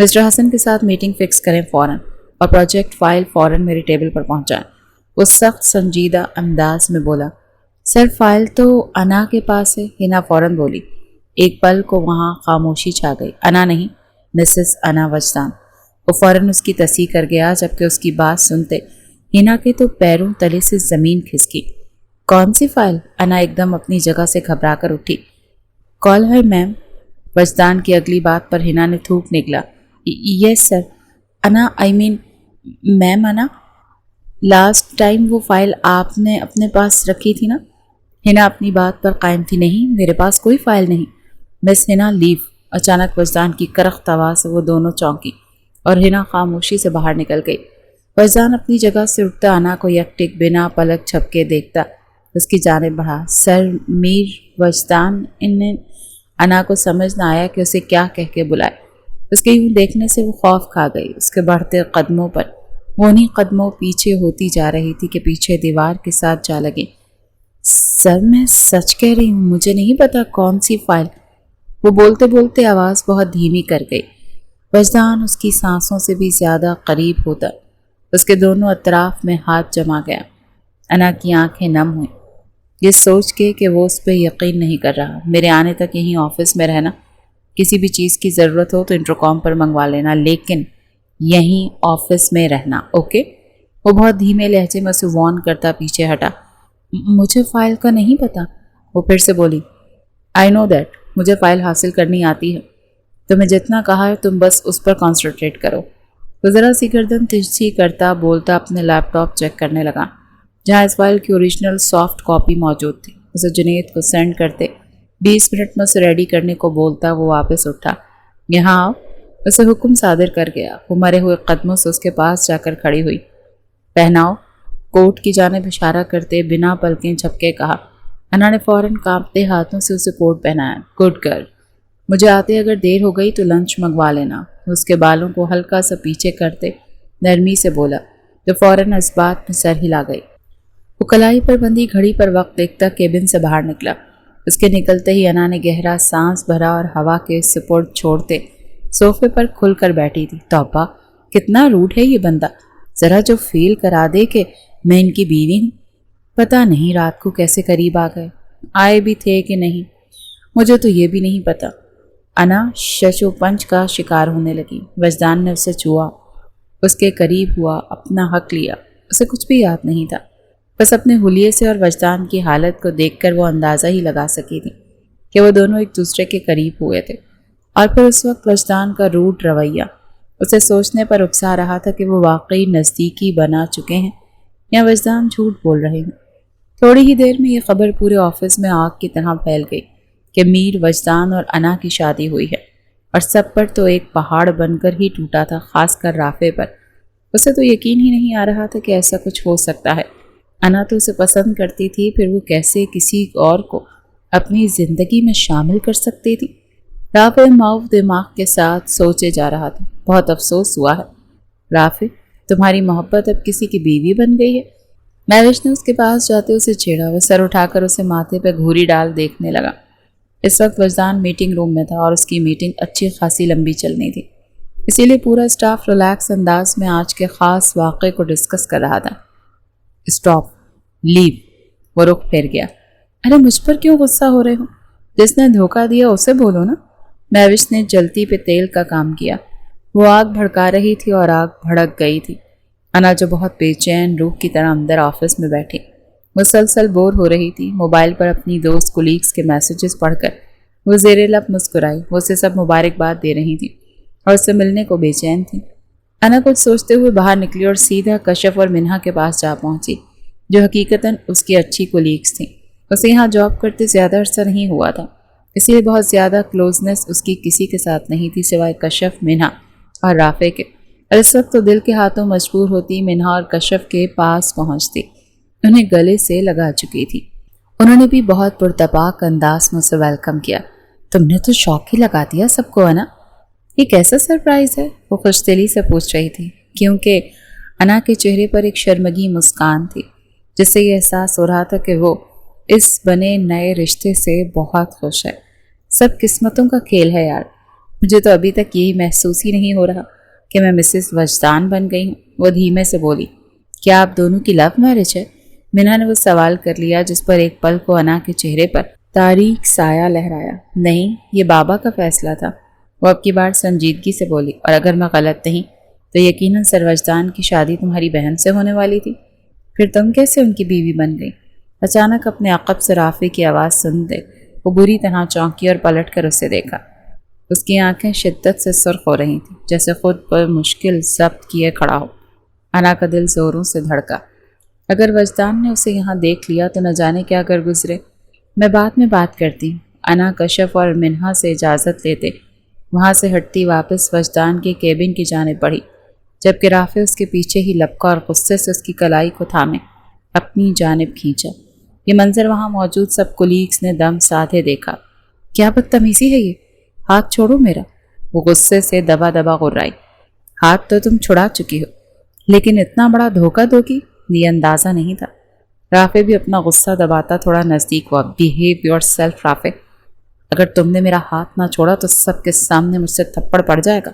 Mister حسن کے ساتھ meeting fix کریں فوراً، اور پروجیکٹ فائل فوراً میری ٹیبل پر پہنچائیں۔ وہ سخت سنجیدہ انداز میں بولا۔ سر فائل تو انا کے پاس ہے، ہنا فوراً بولی۔ ایک پل کو وہاں خاموشی چھا گئی۔ انا نہیں، مسز انا وجدان۔ وہ فوراً اس کی تصحیح کر گیا، جبکہ اس کی بات سنتے ہنا کے تو پیروں تلے سے زمین کھسکی۔ کون سی فائل؟ انا ایک دم اپنی جگہ سے گھبرا کر اٹھی۔ کال ہے میم۔ وجدان کی اگلی بات پر ہنا نے تھوک نکلا۔ یس سر۔ انا میم انا، لاسٹ ٹائم وہ فائل آپ نے اپنے پاس رکھی تھی نا؟ ہنا اپنی بات پر قائم تھی۔ نہیں، میرے پاس کوئی فائل نہیں۔ مس ہنا لیو۔ اچانک وجدان کی کرخت آواز سے وہ دونوں چونکی اور ہنا خاموشی سے باہر نکل گئی۔ وجدان اپنی جگہ سے اٹھتا انا کو یک ٹک بنا پلک جھپکے دیکھتا اس کی جانب بڑھا۔ سر میر وجدان۔ انا کو سمجھ نہ آیا کہ اسے کیا کہہ کے بلائے۔ اس کے یوں دیکھنے سے وہ خوف کھا گئی۔ اس کے بڑھتے قدموں پر وہ انہیں قدموں پیچھے ہوتی جا رہی تھی کہ پیچھے دیوار کے ساتھ جا لگی۔ سر میں سچ کہہ رہی ہوں، مجھے نہیں پتا کون سی فائل۔ وہ بولتے بولتے آواز بہت دھیمی کر گئی۔ وجدان اس کی سانسوں سے بھی زیادہ قریب ہوتا اس کے دونوں اطراف میں ہاتھ جما گیا۔ انا کی آنکھیں نم ہوئیں، یہ سوچ کے کہ وہ اس پہ یقین نہیں کر رہا۔ میرے آنے تک یہیں آفس میں رہنا، کسی بھی چیز کی ضرورت ہو تو انٹرکام پر منگوا لینا، لیکن یہیں آفس میں رہنا، اوکے؟ وہ بہت دھیمے لہجے میں اسے وارن کرتا پیچھے ہٹا۔ مجھے فائل کا نہیں پتا، وہ پھر سے بولی۔ آئی نو دیٹ، مجھے فائل حاصل کرنی آتی ہے، تمہیں جتنا کہا ہے تم بس اس پر کانسنٹریٹ کرو۔ وہ ذرا سی گردن ترچھی کرتا بولتا اپنے لیپ ٹاپ چیک کرنے لگا، جہاں اس فائل کی اوریجنل سافٹ کاپی موجود تھی۔ اسے جنید کو سینڈ کرتے 20 منٹ میں اسے ریڈی کرنے کو بولتا وہ واپس اٹھا۔ یہاں آؤ، اسے حکم صادر کر گیا۔ وہ مرے ہوئے قدموں سے اس کے پاس جا کر کھڑی ہوئی۔ پہناؤ، کوٹ کی جانب اشارہ کرتے بنا پلکیں جھپکے کہا۔ انا نے فوراً کانپتے ہاتھوں سے اسے کوٹ پہنایا۔ گڈ گرل، مجھے آتے اگر دیر ہو گئی تو لنچ منگوا لینا۔ اس کے بالوں کو ہلکا سا پیچھے کرتے نرمی سے بولا، جو فوراً اس بات میں سر ہلا گئی۔ وہ کلائی پر بندی گھڑی پر وقت دیکھتا کیبن سے باہر نکلا۔ اس کے نکلتے ہی انا نے گہرا سانس بھرا اور ہوا کے سپورٹ چھوڑتے صوفے پر کھل کر بیٹھی تھی۔ توبہ، کتنا روڈ ہے یہ بندہ، ذرا جو فیل کرا دے کہ میں ان کی بیوی ہوں۔ پتہ نہیں رات کو کیسے قریب آ گئے، آئے بھی تھے کہ نہیں، مجھے تو یہ بھی نہیں پتا۔ انا ششو پنچ کا شکار ہونے لگی۔ وجدان نے اسے چھوا، اس کے قریب ہوا، اپنا حق لیا۔ اسے کچھ بھی یاد نہیں تھا، بس اپنے حلیے سے اور وجدان کی حالت کو دیکھ کر وہ اندازہ ہی لگا سکی تھی کہ وہ دونوں ایک دوسرے کے قریب ہوئے تھے۔ اور پھر اس وقت وجدان کا روڈ رویہ اسے سوچنے پر اکسا رہا تھا کہ وہ واقعی نزدیکی بنا چکے ہیں یا وجدان جھوٹ بول رہے ہیں۔ تھوڑی ہی دیر میں یہ خبر پورے آفس میں آگ کی طرح پھیل گئی کہ میر، وجدان اور انا کی شادی ہوئی ہے، اور سب پر تو ایک پہاڑ بن کر ہی ٹوٹا تھا، خاص کر رافع پر۔ اسے تو یقین ہی نہیں آ رہا تھا کہ ایسا کچھ ہو سکتا ہے۔ انا تو اسے پسند کرتی تھی، پھر وہ کیسے کسی اور کو اپنی زندگی میں شامل کر سکتی تھی؟ رافع معاف دماغ کے ساتھ سوچے جا رہا تھا۔ بہت افسوس ہوا ہے رافع، تمہاری محبت اب کسی کی بیوی بن گئی ہے۔ مہوش نے اس کے پاس جاتے اسے چھیڑا۔ وہ سر اٹھا کر اسے ماتھے پہ گھوری ڈال دیکھنے لگا۔ اس وقت وجدان میٹنگ روم میں تھا اور اس کی میٹنگ اچھی خاصی لمبی چلنی تھی، اسی لیے پورا اسٹاف ریلیکس انداز میں آج کے خاص واقعے کو ڈسکس کر رہا تھا۔ اسٹاپ، لیو۔ وہ رخ پھیر گیا۔ ارے مجھ پر کیوں غصہ ہو رہے ہو؟ جس نے دھوکہ دیا اسے بولو نا۔ مہوش نے جلتی پہ تیل کا کام کیا۔ وہ آگ بھڑکا رہی تھی اور آگ بھڑک گئی تھی۔ انا جو بہت بے چین روح کی طرح اندر آفس میں بیٹھی مسلسل بور ہو رہی تھی۔ موبائل پر اپنی دوست کولیگز کے میسیجز پڑھ کر وہ زیر لب مسکرائی۔ وہ اسے سب مبارکباد دے رہی تھی اور اس سے ملنے کو بے چین تھی۔ انا کچھ سوچتے ہوئے باہر نکلی اور سیدھا کشف اور منہا کے پاس جا پہنچی، جو حقیقتاً اس کی اچھی کولیگز تھیں۔ اسے یہاں جاب کرتے زیادہ عرصہ نہیں ہوا تھا، اسی لیے بہت زیادہ کلوزنس اس کی کسی کے ساتھ نہیں تھی سوائے کشف، منہا اور رافع کے۔ اور اس وقت تو دل کے ہاتھوں مجبور ہوتی منہا اور کشف کے پاس پہنچتی، انہیں گلے سے لگا چکی تھی۔ انہوں نے بھی بہت پرتپاک انداز میں اسے ویلکم کیا۔ تم نے تو شوق ہی لگا دیا سب کو انا، یہ کیسا سرپرائز ہے؟ وہ خوش دلی سے پوچھ رہی تھی، کیونکہ انا کے چہرے پر ایک شرمگی مسکان تھی جس سے یہ احساس ہو رہا تھا کہ وہ اس بنے نئے رشتے سے بہت خوش ہے۔ سب قسمتوں کا کھیل ہے یار، مجھے تو ابھی تک یہی محسوس ہی نہیں ہو رہا کہ میں مسز وجدان بن گئی ہوں۔ وہ دھیمے سے بولی، کیا آپ دونوں کی لو میرج ہے؟ منہا نے وہ سوال کر لیا جس پر ایک پل کو انا کے چہرے پر تاریک سایہ لہرایا۔ نہیں، یہ بابا کا فیصلہ تھا۔ وہ اب کی بار سنجیدگی سے بولی، اور اگر میں غلط نہیں تو یقیناً سر وجدان کی شادی تمہاری بہن سے ہونے والی تھی، پھر تم کیسے ان کی بیوی بن گئی؟ اچانک اپنے عقب سے رافع کی آواز سنتے وہ بری طرح چونکی اور پلٹ کر اسے دیکھا۔ اس کی آنکھیں شدت سے سرخ ہو رہی تھیں، جیسے خود پر مشکل ضبط کیے کھڑا ہو۔ انا کا دل زوروں سے دھڑکا۔ اگر وجدان نے اسے یہاں دیکھ لیا تو نہ جانے کیا کر گزرے۔ میں بعد میں بات کرتی ہوں۔ انا کشف اور منہا سے اجازت لیتے وہاں سے ہٹتی واپس وجدان کے کیبن کی جانب بڑھی، جبکہ رافع اس کے پیچھے ہی لپکا اور غصے سے اس کی کلائی کو تھامے اپنی جانب کھینچا۔ یہ منظر وہاں موجود سب کولیگز نے دم سادھے دیکھا۔ کیا بدتمیزی ہے یہ؟ ہاتھ چھوڑو میرا، وہ غصے سے دبا دبا غرائی۔ ہاتھ تو تم چھڑا چکی ہو، لیکن اتنا بڑا دھوکہ دو گی یہ اندازہ نہیں تھا۔ رافع بھی اپنا غصہ دباتا تھوڑا نزدیک ہوا۔ بیہیو یور سیلف رافع، اگر تم نے میرا ہاتھ نہ چھوڑا تو سب کے سامنے مجھ سے تھپڑ پڑ جائے گا،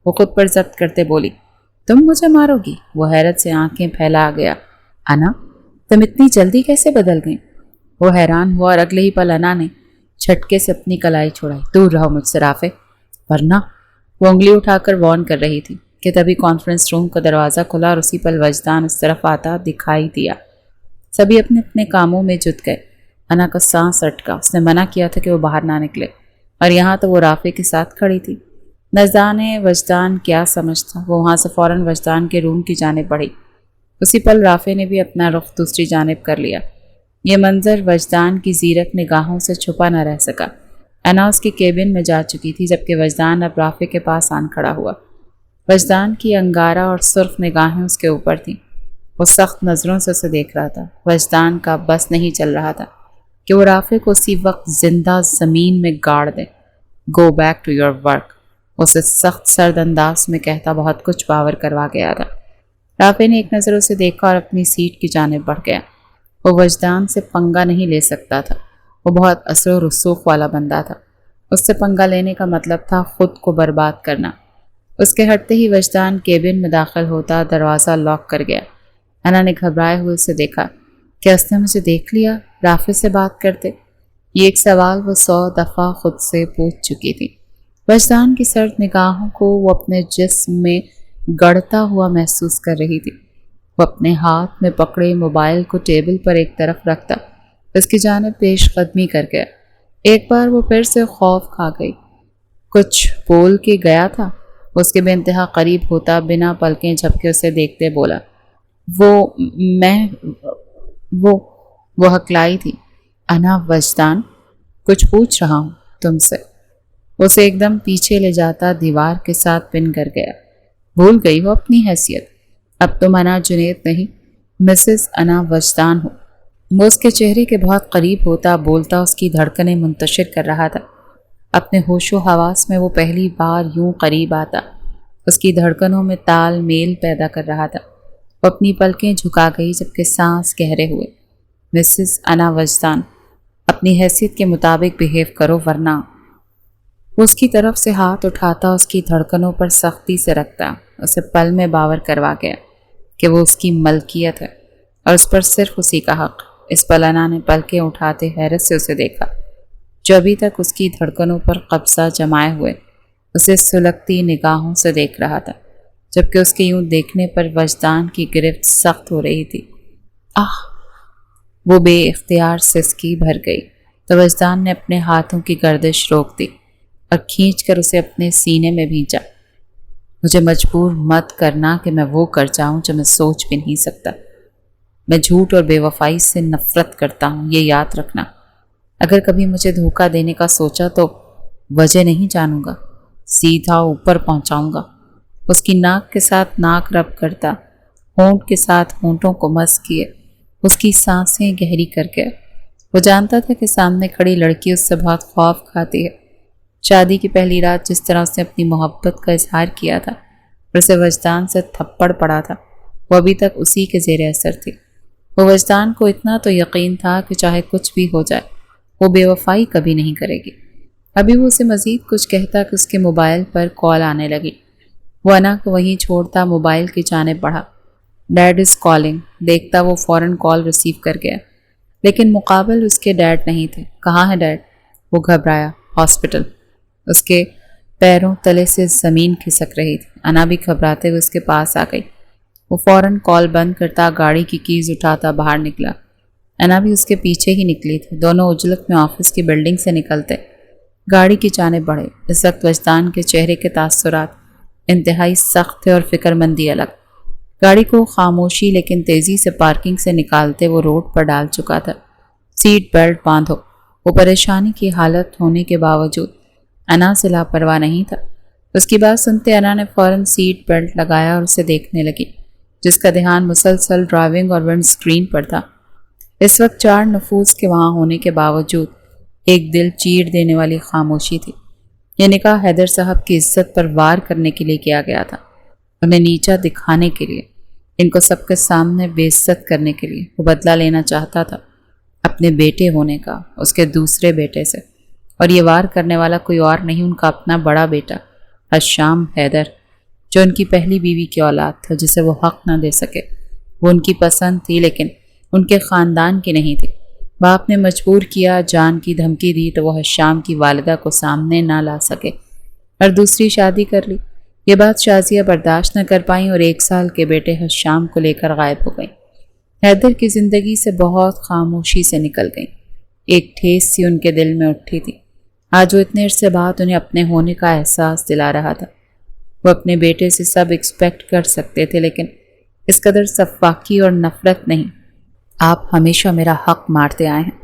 وہ خود پر ضبط کرتے بولی۔ تم مجھے مارو گی؟ وہ حیرت سے آنکھیں پھیلا گیا۔ انا، تم اتنی جلدی کیسے بدل گئیں؟ وہ حیران ہوا اور اگلے ہی پل انا نے جھٹکے سے اپنی کلائی چھوڑائی۔ دور رہو مجھ سے رافع، ورنہ۔ وہ انگلی اٹھا کر وارن کر رہی تھی کہ تبھی کانفرنس روم کا دروازہ کھلا اور اسی پل وجدان اس طرف آتا دکھائی دیا۔ سبھی اپنے اپنے کاموں میں جت گئے۔ انا کا سانس اٹکا۔ اس نے منع کیا تھا کہ وہ باہر نہ نکلے، اور یہاں تو وہ رافع کے ساتھ کھڑی تھی۔ نہ جانے وجدان کیا سمجھتا، وہ وہاں سے فوراً وجدان کے روم کی جانب بڑھی۔ اسی پل رافع نے بھی اپنا رخ دوسری جانب کر لیا۔ یہ منظر وجدان کی زیرک نگاہوں سے چھپا نہ رہ سکا۔ انا اس کے کیبن میں جا چکی تھی، جبکہ وجدان اب رافع کے پاس آن کھڑا ہوا۔ وجدان کی انگارہ اور سرخ نگاہیں اس کے اوپر تھیں۔ وہ سخت نظروں سے اسے دیکھ رہا تھا۔ وجدان کا بس نہیں چل رہا تھا کہ وہ رافع کو اسی وقت زندہ زمین میں گاڑ دے۔ Go back to your work, اسے سخت سرد انداز میں کہتا بہت کچھ باور کروا گیا تھا۔ رافع نے ایک نظر اسے دیکھا اور اپنی سیٹ کی جانب بڑھ گیا۔ وہ وجدان سے پنگا نہیں لے سکتا تھا۔ وہ بہت اثر و رسوخ والا بندہ تھا۔ اس سے پنگا لینے کا مطلب تھا خود کو برباد کرنا۔ اس کے ہٹتے ہی وجدان کیبن میں داخل ہوتا دروازہ لاک کر گیا۔ انا نے گھبرائے ہوئے اسے دیکھا۔ کیا اس نے مجھے دیکھ لیا رافع سے بات کرتے؟ یہ ایک سوال وہ 100 دفعہ خود سے پوچھ چکی تھی۔ وجدان کی سرد نگاہوں کو وہ اپنے جسم میں گڑتا ہوا محسوس کر رہی تھی۔ وہ اپنے ہاتھ میں پکڑے موبائل کو ٹیبل پر ایک طرف رکھتا اس کی جانب پیش قدمی کر گیا۔ ایک بار وہ پھر سے خوف کھا گئی۔ کچھ بول کے گیا تھا؟ اس کے بے انتہا قریب ہوتا بنا پلکیں جھپکے اسے دیکھتے بولا، وہ ہکلائی تھی۔ انا، وجدان، کچھ پوچھ رہا ہوں تم سے۔ اسے ایک دم پیچھے لے جاتا دیوار کے ساتھ پن کر گیا۔ بھول گئی ہو اپنی حیثیت؟ اب تم انا جنید نہیں، مسز انا وجدان ہو۔ وہ اس کے چہرے کے بہت قریب ہوتا بولتا اس کی دھڑکنیں منتشر کر رہا تھا۔ اپنے ہوش و حواس میں وہ پہلی بار یوں قریب آتا اس کی دھڑکنوں میں تال میل پیدا کر رہا تھا۔ وہ اپنی پلکیں جھکا گئی جبکہ سانس گہرے ہوئے۔ مسز انا وجدان، اپنی حیثیت کے مطابق بیہیو کرو ورنہ۔ وہ اس کی طرف سے ہاتھ اٹھاتا اس کی دھڑکنوں پر سختی سے رکھتا اسے پل میں باور کروا گیا کہ وہ اس کی ملکیت ہے اور اس پر صرف اسی کا حق۔ اس پل انا نے پلکیں اٹھاتے حیرت سے اسے دیکھا، جو ابھی تک اس کی دھڑکنوں پر قبضہ جمائے ہوئے اسے سلگتی نگاہوں سے دیکھ رہا تھا، جبکہ اس کے یوں دیکھنے پر وجدان کی گرفت سخت ہو رہی تھی۔ آہ! وہ بے اختیار سسکی بھر گئی تو وجدان نے اپنے ہاتھوں کی گردش روک دی اور کھینچ کر اسے اپنے سینے میں بھینچا۔ مجھے مجبور مت کرنا کہ میں وہ کر جاؤں جو میں سوچ بھی نہیں سکتا۔ میں جھوٹ اور بے وفائی سے نفرت کرتا ہوں، یہ یاد رکھنا۔ اگر کبھی مجھے دھوکہ دینے کا سوچا تو وجہ نہیں جانوں گا، سیدھا اوپر پہنچاؤں گا۔ اس کی ناک کے ساتھ ناک رب کرتا، ہونٹ کے ساتھ ہونٹوں کو مس کیے، اس کی سانسیں گہری کر کے۔ وہ جانتا تھا کہ سامنے کھڑی لڑکی اس سے بہت خوف کھاتی ہے۔ شادی کی پہلی رات جس طرح اس نے اپنی محبت کا اظہار کیا تھا اور اسے وجدان سے تھپڑ پڑا تھا، وہ ابھی تک اسی کے زیر اثر تھی۔ وہ وجدان کو اتنا تو یقین تھا کہ چاہے کچھ بھی ہو جائے وہ بے وفائی کبھی نہیں کرے گی۔ ابھی وہ اسے مزید کچھ کہتا کہ اس کے موبائل پر کال آنے لگی۔ وہ انا کو وہیں چھوڑتا موبائل کی جانب بڑھا۔ ڈیڈ از کالنگ دیکھتا وہ فوراً کال ریسیو کر گیا، لیکن مقابل اس کے ڈیڈ نہیں تھے۔ کہاں ہے ڈیڈ؟ وہ گھبرایا۔ ہاسپٹل۔ اس کے پیروں تلے سے زمین کھسک رہی تھی۔ انا بھی گھبراتے ہوئے اس کے پاس آ گئی۔ وہ فوراً کال بند کرتا گاڑی کی کیز اٹھاتا باہر نکلا۔ انا بھی اس کے پیچھے ہی نکلی تھی۔ دونوں اجلت میں آفس کی بلڈنگ سے نکلتے گاڑی کی جانب بڑھے۔ اس وقت وجدان کے چہرے کے تاثرات انتہائی سخت تھے اور فکر مندی الگ۔ گاڑی کو خاموشی لیکن تیزی سے پارکنگ سے نکالتے وہ روڈ پر ڈال چکا تھا۔ سیٹ بیلٹ باندھو۔ وہ پریشانی کی حالت ہونے کے باوجود انا سے لاپرواہ نہیں تھا۔ اس کی بات سنتے انا نے فوراً سیٹ بیلٹ لگایا اور اسے دیکھنے لگی، جس کا دھیان مسلسل ڈرائیونگ اور ونڈ سکرین پر تھا۔ اس وقت 4 نفوس کے وہاں ہونے کے باوجود ایک دل چیر دینے والی خاموشی تھی۔ یہ نکاح حیدر صاحب کی عزت پر وار کرنے کے لیے کیا گیا تھا، انہیں نیچا دکھانے کے لیے، ان کو سب کے سامنے بے عزت کرنے کے لیے۔ وہ بدلہ لینا چاہتا تھا اپنے بیٹے ہونے کا اس کے دوسرے بیٹے سے، اور یہ وار کرنے والا کوئی اور نہیں، ان کا اپنا بڑا بیٹا حشام حیدر، جو ان کی پہلی بیوی کی اولاد تھا جسے وہ حق نہ دے سکے۔ وہ ان کی پسند تھی لیکن ان کے خاندان کی نہیں تھی۔ باپ نے مجبور کیا، جان کی دھمکی دی تو وہ حشام کی والدہ کو سامنے نہ لا سکے اور دوسری شادی کر لی۔ یہ بات شازیہ برداشت نہ کر پائیں اور 1 سال کے بیٹے حشام کو لے کر غائب ہو گئیں۔ حیدر کی زندگی سے بہت خاموشی سے نکل گئیں۔ ایک ٹھیس سی ان کے دل میں اٹھی تھی۔ آج وہ اتنے عرصے بعد انہیں اپنے ہونے کا احساس دلا رہا تھا۔ وہ اپنے بیٹے سے سب ایکسپیکٹ کر سکتے تھے لیکن اس قدر سفاکی اور نفرت نہیں۔ آپ ہمیشہ میرا حق مارتے آئے ہیں۔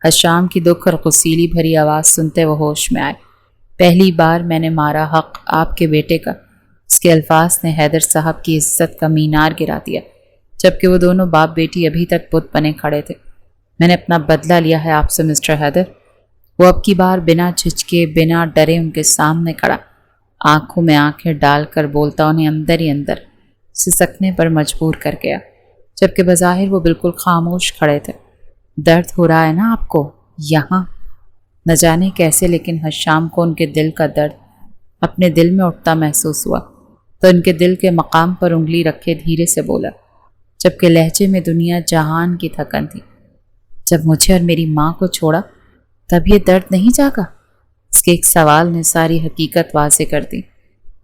حشام کی دکھ اور غصیلی بھری آواز سنتے وہ ہوش میں آئے۔ پہلی بار میں نے مارا حق آپ کے بیٹے کا۔ اس کے الفاظ نے حیدر صاحب کی عزت کا مینار گرا دیا، جبکہ وہ دونوں باپ بیٹی ابھی تک بت بنے کھڑے تھے۔ میں نے اپنا بدلہ لیا ہے آپ سے مسٹر حیدر۔ وہ اب کی بار بنا جھجکے بنا ڈرے ان کے سامنے کھڑا، آنکھوں میں آنکھیں ڈال کر بولتا انہیں اندر ہی اندر سسکنے پر مجبور کر گیا، جبکہ بظاہر وہ بالکل خاموش کھڑے تھے۔ درد ہو رہا ہے نا آپ کو یہاں؟ نہ جانے کیسے لیکن حشام کو ان کے دل کا درد اپنے دل میں اٹھتا محسوس ہوا، تو ان کے دل کے مقام پر انگلی رکھے دھیرے سے بولا، جبکہ لہجے میں دنیا جہان کی تھکن تھی۔ جب مجھے اور میری ماں کو چھوڑا تب یہ درد نہیں جاگا؟ اس کے ایک سوال نے ساری حقیقت واضح کر دی،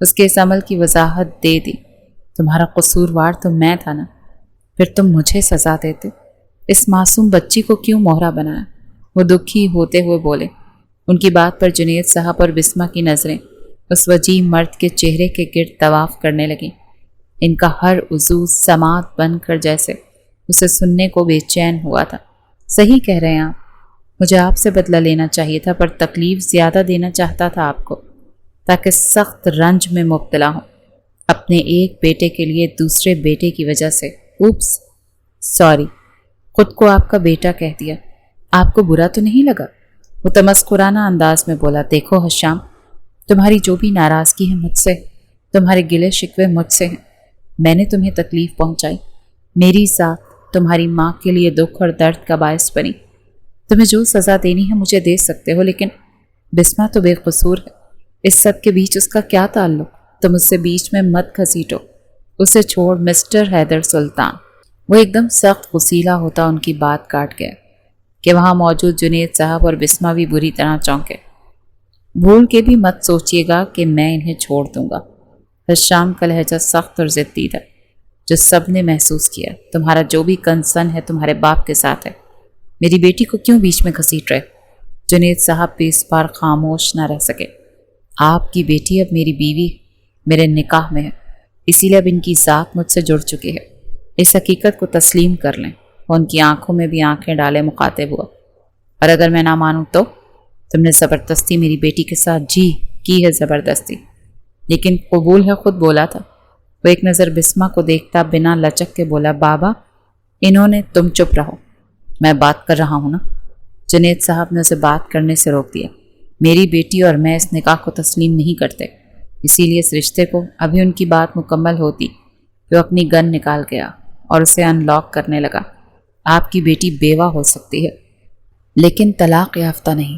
اس کے اس عمل کی وضاحت دے دی۔ تمہارا قصوروار تو میں تھا نا، پھر تم مجھے سزا دیتے، اس معصوم بچی کو کیوں مہرا بنایا؟ وہ دکھی ہوتے ہوئے بولے۔ ان کی بات پر جنید صاحب اور بسمہ کی نظریں اس وجیح مرد کے چہرے کے گرد طواف کرنے لگیں۔ ان کا ہر عضو سماعت بن کر جیسے اسے سننے کو بے چین ہوا تھا۔ صحیح کہہ رہے ہیں آپ، مجھے آپ سے بدلہ لینا چاہیے تھا، پر تکلیف زیادہ دینا چاہتا تھا آپ کو تاکہ سخت رنج میں مبتلا ہوں اپنے ایک بیٹے کے لیے دوسرے بیٹے کی وجہ سے۔ اوپس سوری، خود کو آپ کا بیٹا کہہ دیا۔ آپ کو برا تو نہیں لگا؟ وہ تمسخرانہ انداز میں بولا۔ دیکھو حشام، تمہاری جو بھی ناراضگی ہے مجھ سے، تمہارے گلے شکوے مجھ سے ہیں۔ میں نے تمہیں تکلیف پہنچائی، میری ذات تمہاری ماں کے لیے دکھ اور درد کا باعث بنی۔ تمہیں جو سزا دینی ہے مجھے دے سکتے ہو، لیکن بسمہ تو بے قصور ہے، اس سب کے بیچ اس کا کیا تعلق؟ تم اس سے بیچ میں مت گھسیٹو، اسے چھوڑ مسٹر حیدر سلطان۔ وہ ایک دم سخت غصیلا ہوتا ان کی بات کاٹ گیا کہ وہاں موجود جنید صاحب اور بسمہ بھی بری طرح چونکے۔ بھول کے بھی مت سوچیے گا کہ میں انہیں چھوڑ دوں گا۔ حشام کا لہجہ سخت اور ضدی تھا، جو سب نے محسوس کیا۔ تمہارا جو بھی کنسرن ہے تمہارے باپ کے ساتھ ہے، میری بیٹی کو کیوں بیچ میں گھسیٹ رہے؟ جنید صاحب بھی اس بار خاموش نہ رہ سکے۔ آپ کی بیٹی اب میری بیوی میرے نکاح میں ہے، اسی لیے اب ان کی ذات مجھ سے جڑ چکی ہے، اس حقیقت کو تسلیم کر لیں۔ وہ ان کی آنکھوں میں بھی آنکھیں ڈالے مخاطب ہوا۔ اور اگر میں نہ مانوں تو؟ تم نے زبردستی میری بیٹی کے ساتھ جی کی ہے، زبردستی، لیکن قبول ہے خود بولا تھا۔ وہ ایک نظر بسمہ کو دیکھتا بنا لچک کے بولا، بابا انہوں نے، تم چپ رہو، میں بات کر رہا ہوں نا۔ جنید صاحب نے اسے بات کرنے سے روک دیا۔ میری بیٹی اور میں اس نکاح کو تسلیم نہیں کرتے، اسی لیے اس رشتے کو۔ ابھی ان کی بات مکمل ہوتی کہ وہ اپنی گن نکال گیا اور اسے ان لاک کرنے لگا۔ آپ کی بیٹی بیوہ ہو سکتی ہے لیکن طلاق یافتہ نہیں،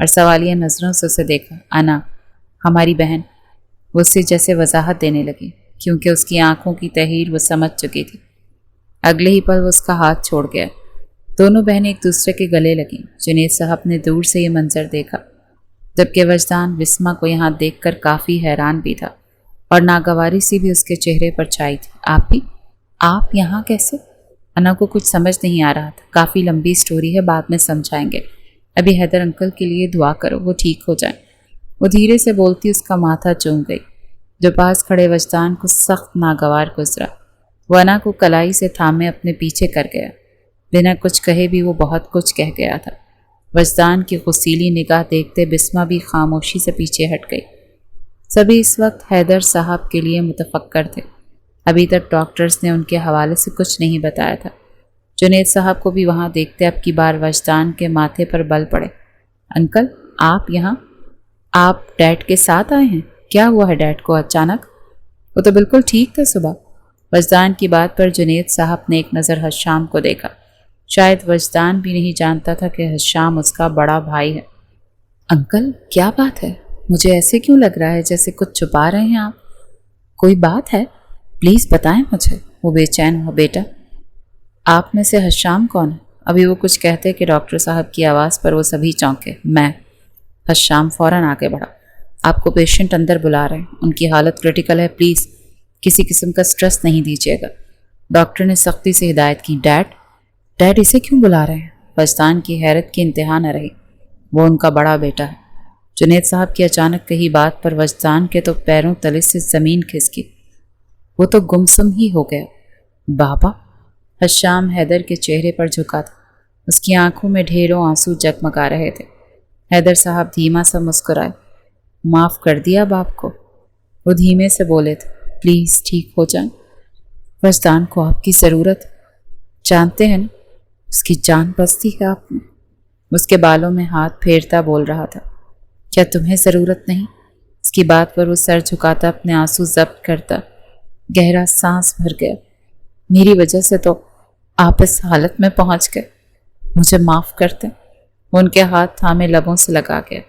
اور سوالیہ نظروں سے اسے دیکھا۔ انا، ہماری بہن، وہ اسے جیسے وضاحت دینے لگی، کیونکہ اس کی آنکھوں کی تحریر وہ سمجھ چکی تھی۔ اگلے ہی پل وہ اس کا ہاتھ چھوڑ گیا۔ دونوں بہنیں ایک دوسرے کے گلے لگیں۔ جنید صاحب نے دور سے یہ منظر دیکھا، جبکہ وجدان بسمہ کو یہاں دیکھ کر کافی حیران بھی تھا اور ناگواری سی بھی اس کے چہرے پر چھائی تھی۔ آپ یہاں کیسے؟ انا کو کچھ سمجھ نہیں آ رہا تھا۔ کافی لمبی سٹوری ہے، بعد میں سمجھائیں گے، ابھی حیدر انکل کے لیے دعا کرو، وہ ٹھیک ہو جائیں۔ وہ دھیرے سے بولتی اس کا ماتھا چوم گئی، جو پاس کھڑے وجدان کو سخت ناگوار گزرا۔ وہ انا کو کلائی سے تھامے اپنے پیچھے کر گیا۔ بنا کچھ کہے بھی وہ بہت کچھ کہہ گیا تھا۔ وجدان کی غصیلی نگاہ دیکھتے بسمہ بھی خاموشی سے پیچھے ہٹ گئی۔ سبھی اس وقت حیدر صاحب کے لیے متفکر تھے۔ ابھی تک ڈاکٹرز نے ان کے حوالے سے کچھ نہیں بتایا تھا۔ جنید صاحب کو بھی وہاں دیکھتے اب کی بار وجدان کے ماتھے پر بل پڑے۔ انکل، آپ یہاں؟ آپ ڈیڈ کے ساتھ آئے ہیں؟ کیا ہوا ہے ڈیڈ کو اچانک؟ وہ تو بالکل ٹھیک تھا صبح۔ وجدان کی بات پر جنید صاحب نے ایک نظر حشام کو دیکھا۔ شاید وجدان بھی نہیں جانتا تھا کہ حشام اس کا بڑا بھائی ہے۔ انکل، کیا بات ہے؟ مجھے ایسے کیوں لگ رہا ہے جیسے کچھ چھپا رہے ہیں آپ؟ کوئی بات ہے؟ پلیز بتائیں مجھے، وہ بے چین ہوا۔ بیٹا، آپ میں سے حشام کون ہے؟ ابھی وہ کچھ کہتے کہ ڈاکٹر صاحب کی آواز پر وہ سبھی چونکے۔ میں۔ حشام فوراً آگے بڑھا۔ آپ کو پیشنٹ اندر بلا رہے ہیں، ان کی حالت کرٹیکل ہے، پلیز کسی قسم کا سٹریس نہیں دیجیے گا۔ ڈاکٹر نے سختی سے ہدایت کی۔ ڈیڈ اسے کیوں بلا رہے ہیں؟ وجدان کی حیرت کی انتہا نہ رہی۔ وہ ان کا بڑا بیٹا ہے۔ جنید صاحب کی اچانک کہی بات پر وجدان کے تو پیروں تلے سے زمین کھسکی۔ وہ تو گمسم ہی ہو گیا۔ بابا؟ حشام حیدر کے چہرے پر جھکا تھا۔ اس کی آنکھوں میں ڈھیروں آنسو جگمگا رہے تھے۔ حیدر صاحب دھیما سا مسکرائے۔ معاف کر دیا باپ کو؟ وہ دھیمے سے بولے تھے۔ پلیز ٹھیک ہو جائیں۔ وجدان کو آپ کی ضرورت، جانتے ہیں نا، اس کی جان بستی ہے آپ میں۔ اس کے بالوں میں ہاتھ پھیرتا بول رہا تھا۔ کیا تمہیں ضرورت نہیں؟ اس کی بات پر وہ سر جھکاتا اپنے آنسو ضبط کرتا گہرا سانس بھر گیا۔ میری وجہ سے تو آپ اس حالت میں پہنچ گئے، مجھے معاف کرتے۔ وہ ان کے ہاتھ تھامے لبوں سے لگا گیا۔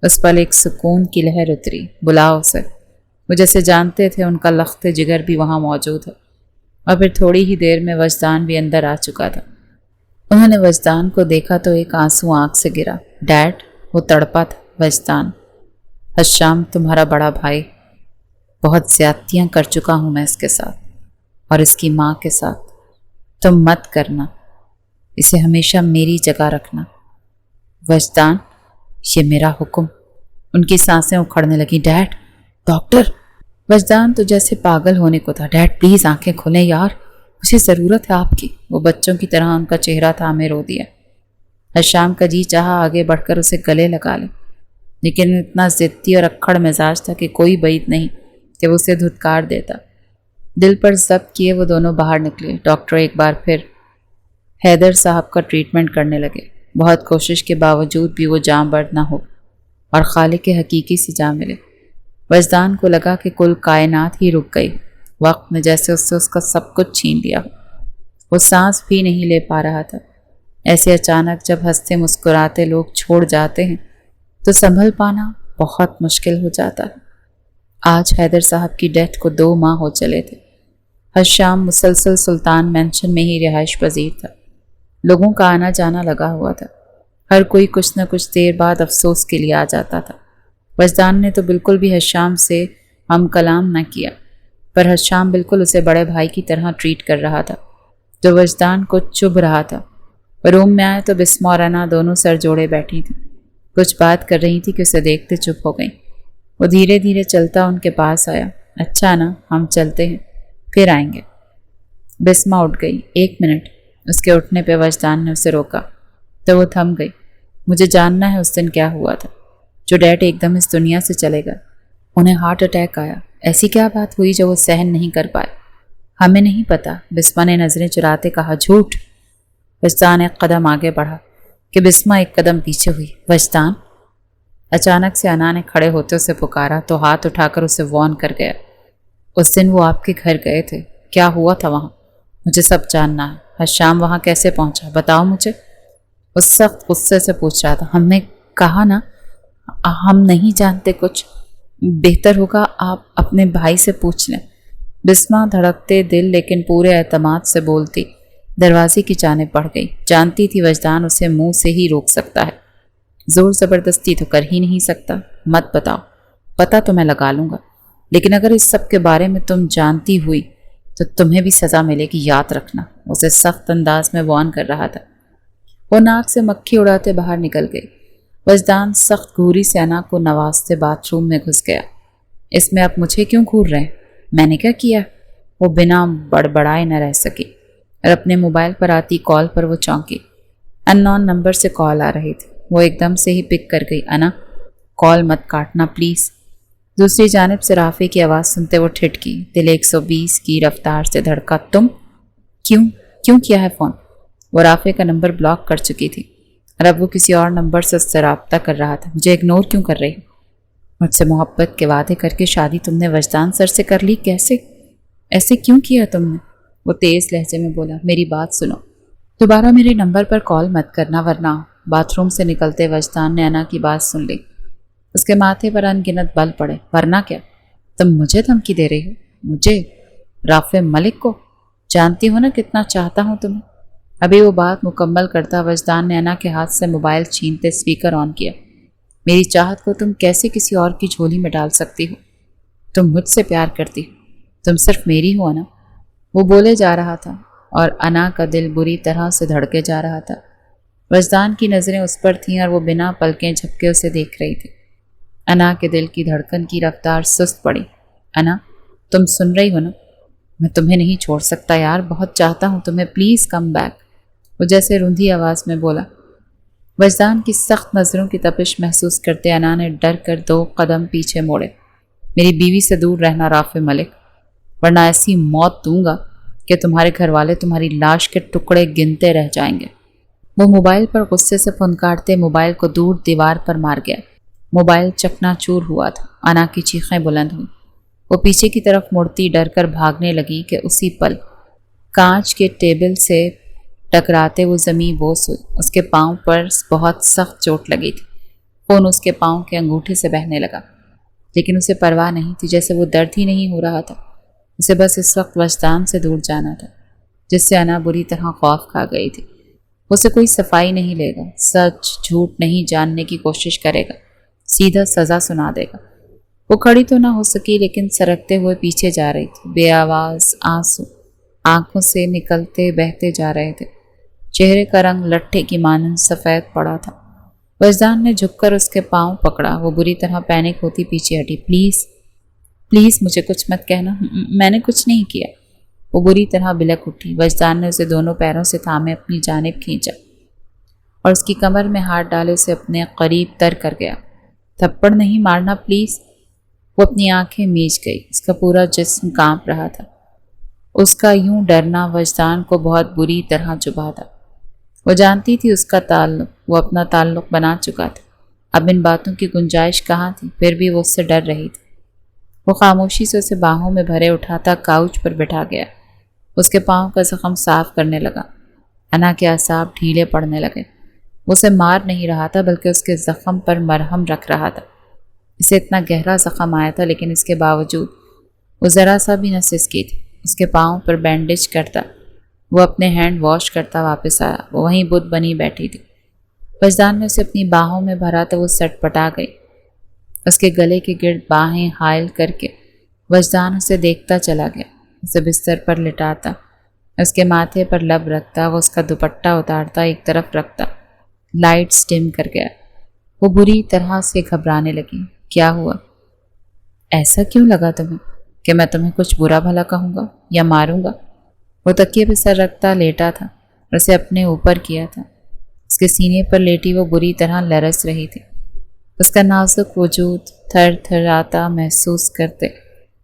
اس پل ایک سکون کی لہر اتری۔ بلاؤ اسے۔ وہ جیسے جانتے تھے ان کا لخت جگر بھی وہاں موجود ہے۔ اور پھر تھوڑی ہی دیر میں وجدان بھی اندر آ چکا تھا۔ انہوں نے وجدان کو دیکھا تو ایک آنسو آنکھ سے گرا۔ ڈیڈ؟ وہ تڑپا تھا۔ وجدان، حشام تمہارا بڑا بھائی، بہت زیادتیاں کر چکا ہوں میں اس کے ساتھ اور اس کی ماں کے ساتھ۔ تم مت کرنا، اسے ہمیشہ میری جگہ رکھنا۔ وجدان، یہ میرا حکم۔ ان کی سانسیں اکھڑنے لگیں۔ Dead, doctor. وجدان تو جیسے پاگل ہونے کو تھا۔ ڈیڈ پلیز آنکھیں کھولیں یار، مجھے ضرورت ہے آپ کی۔ وہ بچوں کی طرح ان کا چہرہ تھامے رو دیا۔ حشام کا جی چاہا آگے بڑھ کر اسے گلے لگا لے، لیکن اتنا ضدی اور اکھڑ مزاج تھا کہ کوئی بعید نہیں کہ وہ اسے دھتکار دیتا۔ دل پر ضبط کیے وہ دونوں باہر نکلے۔ ڈاکٹر ایک بار پھر حیدر صاحب کا ٹریٹمنٹ کرنے لگے۔ بہت کوشش کے باوجود بھی وہ جاں بحث نہ ہو اور خالق کے حقیقی سے جا ملے۔ وجدان کو لگا کہ کل کائنات ہی رک گئی، وقت نے جیسے اس سے اس کا سب کچھ چھین لیا۔ وہ سانس بھی نہیں لے پا رہا تھا۔ ایسے اچانک جب ہنستے مسکراتے لوگ چھوڑ جاتے ہیں تو سنبھل پانا بہت مشکل ہو جاتا ہے۔ آج حیدر صاحب کی ڈیتھ کو 2 ماہ ہو چلے تھے۔ حشام مسلسل سلطان مینشن میں ہی رہائش پذیر تھا۔ لوگوں کا آنا جانا لگا ہوا تھا۔ ہر کوئی کچھ نہ کچھ دیر بعد افسوس کے لیے آ جاتا تھا۔ وجدان نے تو بالکل بھی حشام سے ہم کلام نہ کیا، پر حشام بالکل اسے بڑے بھائی کی طرح ٹریٹ کر رہا تھا، جو وجدان کو چبھ رہا تھا۔ روم میں آئے تو بسمہ اور انا دونوں سر جوڑے بیٹھی تھیں، کچھ بات کر رہی تھی کہ اسے دیکھتے چپ ہو گئیں۔ وہ دھیرے دھیرے چلتا ان کے پاس آیا۔ اچھا نا، ہم چلتے ہیں، پھر آئیں گے۔ بسمہ اٹھ گئی۔ 1 منٹ۔ اس کے اٹھنے پہ وجدان نے اسے روکا تو وہ تھم گئی۔ مجھے جاننا ہے اس دن کیا ہوا تھا جو ڈیڈ ایک دم اس دنیا سے چلے گا۔ انہیں ہارٹ اٹیک آیا۔ ایسی کیا بات ہوئی جو وہ سہن نہیں کر پائے؟ ہمیں نہیں پتا، بسمہ نے نظریں چراتے کہا۔ جھوٹ۔ وجدان ایک قدم آگے بڑھا کہ بسمہ ایک قدم پیچھے ہوئی۔ وجدان، اچانک سے انا نے کھڑے ہوتے اسے پکارا تو ہاتھ اٹھا کر اسے وارن کر گیا۔ اس دن وہ آپ کے گھر گئے تھے، کیا ہوا تھا وہاں؟ مجھے سب جاننا ہے۔ حشام وہاں کیسے پہنچا؟ بتاؤ مجھے۔ وہ سخت غصے سے پوچھ رہا تھا۔ ہم نے کہا نا ہم نہیں جانتے کچھ، بہتر ہوگا آپ اپنے بھائی سے پوچھ لیں۔ بسمہ دھڑکتے دل لیکن پورے اعتماد سے بولتی دروازے کی جانب بڑھ گئی۔ جانتی تھی وجدان اسے منہ سے ہی روک سکتا ہے، زور زبردستی تو کر ہی نہیں سکتا۔ مت بتاؤ، پتہ تو میں لگا لوں گا، لیکن اگر اس سب کے بارے میں تم جانتی ہوئی تو تمہیں بھی سزا ملے گی، یاد رکھنا۔ اسے سخت انداز میں وارن کر رہا تھا۔ وہ ناک سے مکھی اڑاتے باہر نکل گئی۔ وجدان سخت گھوری سے انا کو نوازتے باتھ روم میں گھس گیا۔ اس میں آپ مجھے کیوں گھور رہے ہیں؟ میں نے کیا کیا؟ وہ بنا بڑبڑائے نہ رہ سکی اور اپنے موبائل پر آتی کال پر وہ چونکی۔ ان نون نمبر سے کال آ رہی تھی۔ وہ ایک دم سے ہی پک کر گئی۔ انا، کال مت کاٹنا پلیز۔ دوسری جانب سے رافع کی آواز سنتے وہ ٹھٹکی۔ دل 120 کی رفتار سے دھڑکا۔ تم کیوں کیا ہے فون؟ وہ رافع کا نمبر بلاک کر چکی تھی اور اب وہ کسی اور نمبر سے اس سے رابطہ کر رہا تھا۔ مجھے اگنور کیوں کر رہی؟ مجھ سے محبت کے وعدے کر کے شادی تم نے وجدان سر سے کر لی، کیسے؟ ایسے کیوں کیا تم نے؟ وہ تیز لہجے میں بولا۔ میری بات سنو، دوبارہ میرے نمبر پر کال مت کرنا ورنہ۔ باتھ روم سے نکلتے وجدان نے انا کی بات سن لی۔ اس کے ماتھے پر ان گنت بل پڑے۔ ورنہ کیا؟ تم مجھے دھمکی دے رہی ہو؟ مجھے؟ رافع ملک کو؟ جانتی ہو نا کتنا چاہتا ہوں تمہیں۔ ابھی وہ بات مکمل کرتا وجدان نے انا کے ہاتھ سے موبائل چھینتے اسپیکر آن کیا۔ میری چاہت کو تم کیسے کسی اور کی جھولی میں ڈال سکتی ہو؟ تم مجھ سے پیار کرتی ہو، تم صرف میری ہو انا۔ وہ بولے جا رہا تھا اور انا کا دل بری طرح سے دھڑکے جا رہا تھا۔ وجدان کی نظریں اس پر تھیں اور وہ بنا پلکیں جھپکے اسے دیکھ رہی تھی۔ انا کے دل کی دھڑکن کی رفتار سست پڑی۔ انا، تم سن رہی ہو نا؟ میں تمہیں نہیں چھوڑ سکتا یار، بہت چاہتا ہوں تمہیں، پلیز کم بیک۔ وہ جیسے روندھی آواز میں بولا۔ وجدان کی سخت نظروں کی تپش محسوس کرتے انا نے ڈر کر 2 قدم پیچھے موڑے۔ میری بیوی سے دور رہنا رافع ملک، ورنہ ایسی موت دوں گا کہ تمہارے گھر والے تمہاری لاش کے ٹکڑے گنتے رہ جائیں گے۔ وہ موبائل پر غصے سے پھنکارتے موبائل کو دور دیوار پر مار گیا۔ موبائل چکنا چور ہوا تھا۔ انا کی چیخیں بلند ہوئیں۔ وہ پیچھے کی طرف مڑتی ڈر کر بھاگنے لگی کہ اسی پل کانچ کے ٹیبل سے ٹکراتے وہ زمیں بوس ہوئی۔ اس کے پاؤں پر بہت سخت چوٹ لگی تھی۔ خون اس کے پاؤں کے انگوٹھے سے بہنے لگا، لیکن اسے پرواہ نہیں تھی، جیسے وہ درد ہی نہیں ہو رہا تھا۔ اسے بس اس وقت وجدان سے دور جانا تھا، جس سے انا بری طرح خوف کھا گئی تھی۔ اسے کوئی صفائی نہیں لے گا، سچ جھوٹ نہیں جاننے کی کوشش کرے گا، سیدھا سزا سنا دے گا۔ وہ کھڑی تو نہ ہو سکی لیکن سرکتے ہوئے پیچھے جا رہی تھی۔ بے آواز آنسو آنکھوں سے نکلتے بہتے جا رہے تھے۔ چہرے کا رنگ لٹھے کی مانند سفید پڑا تھا۔ وجدان نے جھک کر اس کے پاؤں پکڑا۔ وہ بری طرح پینک ہوتی پیچھے ہٹی۔ پلیز مجھے کچھ مت کہنا، میں نے کچھ نہیں کیا۔ وہ بری طرح بلک اٹھی۔ وجدان نے اسے دونوں پیروں سے تھامے اپنی جانب کھینچا اور اس کی کمر میں ہاتھ ڈالے اسے اپنے قریب تر کر گیا۔ تھپڑ نہیں مارنا پلیز۔ وہ اپنی آنکھیں میچ گئی۔ اس کا پورا جسم کانپ رہا تھا۔ اس کا یوں ڈرنا وجدان کو بہت بری طرح چبھا تھا۔ وہ جانتی تھی اس کا تعلق، وہ اپنا تعلق بنا چکا تھا۔ اب ان باتوں کی گنجائش کہاں تھی؟ پھر بھی وہ اس سے ڈر رہی تھی۔ وہ خاموشی سے اسے باہوں میں بھرے اٹھاتا کاؤچ پر بٹھا گیا۔ اس کے پاؤں کا زخم صاف کرنے لگا۔ انا کے اعصاب ڈھیلے پڑنے لگے۔ وہ اسے مار نہیں رہا تھا بلکہ اس کے زخم پر مرہم رکھ رہا تھا۔ اسے اتنا گہرا زخم آیا تھا لیکن اس کے باوجود وہ ذرا سا بھی نہ سسکی تھی۔ اس کے پاؤں پر بینڈیج کرتا، وہ اپنے ہینڈ واش کرتا واپس آیا۔ وہ وہیں بت بنی بیٹھی تھی۔ وجدان نے اسے اپنی باہوں میں بھرا تو وہ سٹ پٹا گئی۔ اس کے گلے کے گرد باہیں حائل کر کے وجدان اسے دیکھتا چلا گیا۔ اسے بستر پر لٹاتا، اس کے ماتھے پر لب رکھتا، وہ اس کا دوپٹہ اتارتا، ایک طرف رکھتا۔ لائٹس ڈم کر گیا۔ وہ بری طرح سے گھبرانے لگی۔ کیا ہوا؟ ایسا کیوں لگا تمہیں کہ میں تمہیں کچھ برا بھلا کہوں گا یا ماروں گا؟ وہ تکیے پہ سر رکھتا لیٹا تھا اور اسے اپنے اوپر کیا تھا۔ اس کے سینے پر لیٹی وہ بری طرح لرز رہی تھی۔ اس کا نازک وجود تھر تھر آتا محسوس کرتے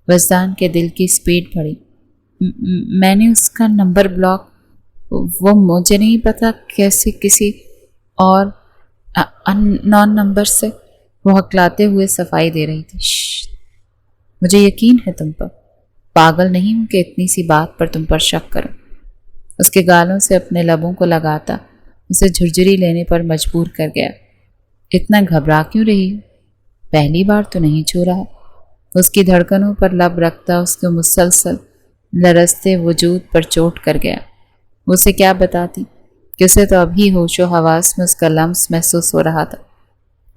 وجدان کے دل کی سپیڈ بڑھی۔ میں نے اس کا نمبر بلاک، وہ مجھے نہیں پتا کیسے کسی اور نون نمبر سے۔ وہ ہکلاتے ہوئے صفائی دے رہی تھی۔ مجھے یقین ہے تم پر، پاگل نہیں ہوں کہ اتنی سی بات پر تم پر شک کروں۔ اس کے گالوں سے اپنے لبوں کو لگاتا اسے جھرجھری لینے پر مجبور کر گیا۔ اتنا گھبرا کیوں رہی ہو؟ پہلی بار تو نہیں چھو رہا۔ اس کی دھڑکنوں پر لب رکھتا اس کے مسلسل لرزتے وجود پر چوٹ کر گیا۔ اسے کیا بتاتی کہ اسے تو ابھی ہوش و حواس میں اس کا لمس محسوس ہو رہا تھا،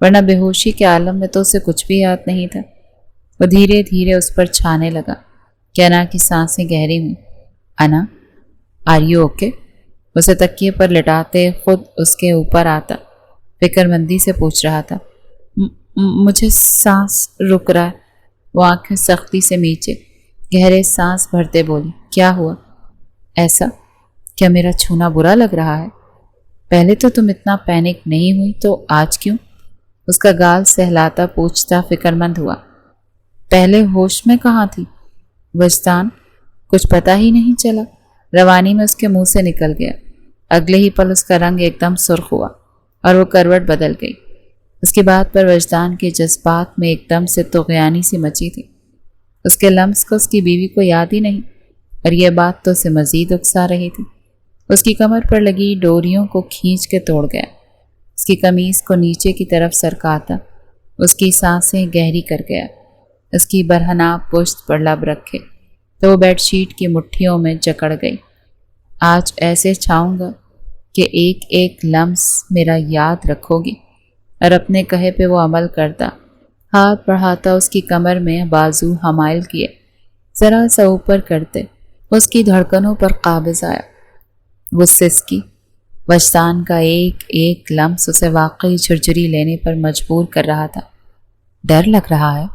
ورنہ بے ہوشی کے عالم میں تو اسے کچھ بھی یاد نہیں تھا۔ وہ دھیرے دھیرے اس پر چھانے لگا کہ انا کی سانسیں گہری ہوئیں۔ انا، آر یو اوکے؟ اسے تکیے پر لٹاتے خود اس کے اوپر آتا فکر مندی سے پوچھ رہا تھا۔ مجھے سانس رک رہا ہے۔ وہ آنکھیں سختی سے میچے گہرے سانس بھرتے بولی۔ کیا ہوا؟ ایسا کیا میرا چھونا برا لگ رہا ہے؟ پہلے تو تم اتنا پینک نہیں ہوئی، تو آج کیوں؟ اس کا گال سہلاتا پوچھتا فکر مند ہوا۔ پہلے ہوش میں کہاں تھی؟ وجدان، کچھ پتہ ہی نہیں چلا، روانی میں اس کے منہ سے نکل گیا۔ اگلے ہی پل اس کا رنگ ایک دم سرخ ہوا اور وہ کروٹ بدل گئی۔ اس کی بات پر وجدان کے جذبات میں ایک دم سے طغیانی سی مچی تھی۔ اس کے لمس کو اس کی بیوی کو یاد ہی نہیں، اور یہ بات تو اسے مزید اکسا رہی تھی۔ اس کی کمر پر لگی ڈوریوں کو کھینچ کے توڑ گیا، اس کی قمیص کو نیچے کی طرف سرکاتا، اس کی سانسیں گہری کر گیا، اس کی برہنہ پشت پر لب رکھے تو وہ بیڈ شیٹ کی مٹھیوں میں جکڑ گئی۔ آج ایسے چھاؤں گا کہ ایک ایک لمس میرا یاد رکھو گی۔ اور اپنے کہے پہ وہ عمل کرتا، ہاتھ بڑھاتا اس کی کمر میں بازو حمائل کیے، ذرا سا اوپر کرتے اس کی دھڑکنوں پر قابض آیا۔ وہ سسکی، وجدان کا ایک ایک لمس اسے واقعی جھرجھری لینے پر مجبور کر رہا تھا۔ ڈر لگ رہا ہے؟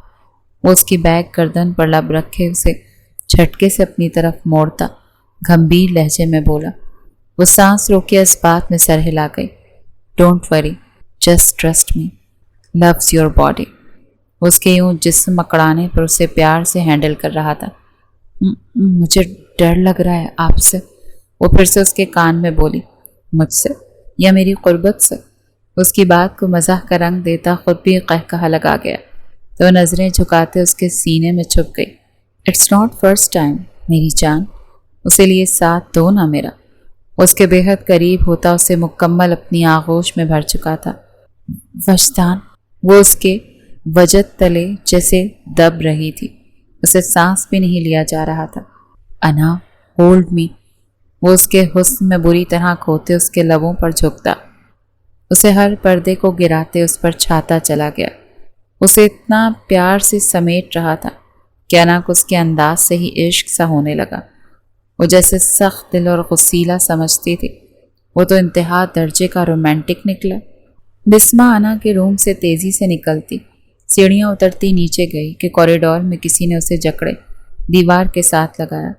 وہ اس کی بیک گردن پر لب رکھے اسے جھٹکے سے اپنی طرف موڑتا گھمبیر لہجے میں بولا۔ وہ سانس روکے اس بات میں سر ہلا گئی۔ Don't worry, just trust me, loose your body. اس کے یوں جسم اکڑانے پر اسے پیار سے ہینڈل کر رہا تھا۔ مجھے ڈر لگ رہا ہے آپ سے، وہ پھر سے اس کے کان میں بولی۔ مجھ سے یا میری قربت سے؟ اس کی بات کو مزاح کا رنگ دیتا خود بھی قہقہہ لگا گیا تو نظریں جھکاتے اس کے سینے میں چھپ گئی۔ اٹس ناٹ فرسٹ ٹائم میری جان، اسے لیے ساتھ دو نا میرا۔ اس کے بے حد قریب ہوتا اسے مکمل اپنی آغوش میں بھر چکا تھا۔ وجدان، وہ اس کے وجد تلے جیسے دب رہی تھی، اسے سانس بھی نہیں لیا جا رہا تھا۔ انا، ہولڈ می، وہ اس کے حسن میں بری طرح کھوتے اس کے لبوں پر جھکتا، اسے ہر پردے کو گراتے اس پر چھاتا چلا گیا۔ اسے اتنا پیار سے سمیٹ رہا تھا کہ انا کو اس کے انداز سے ہی عشق سا ہونے لگا۔ وہ جیسے سخت دل اور غسیلہ سمجھتی تھی، وہ تو انتہا درجے کا رومانٹک نکلا۔ بسمہ انا کے روم سے تیزی سے نکلتی سیڑھیاں اترتی نیچے گئی کہ کوریڈور میں کسی نے اسے جکڑے دیوار کے ساتھ لگایا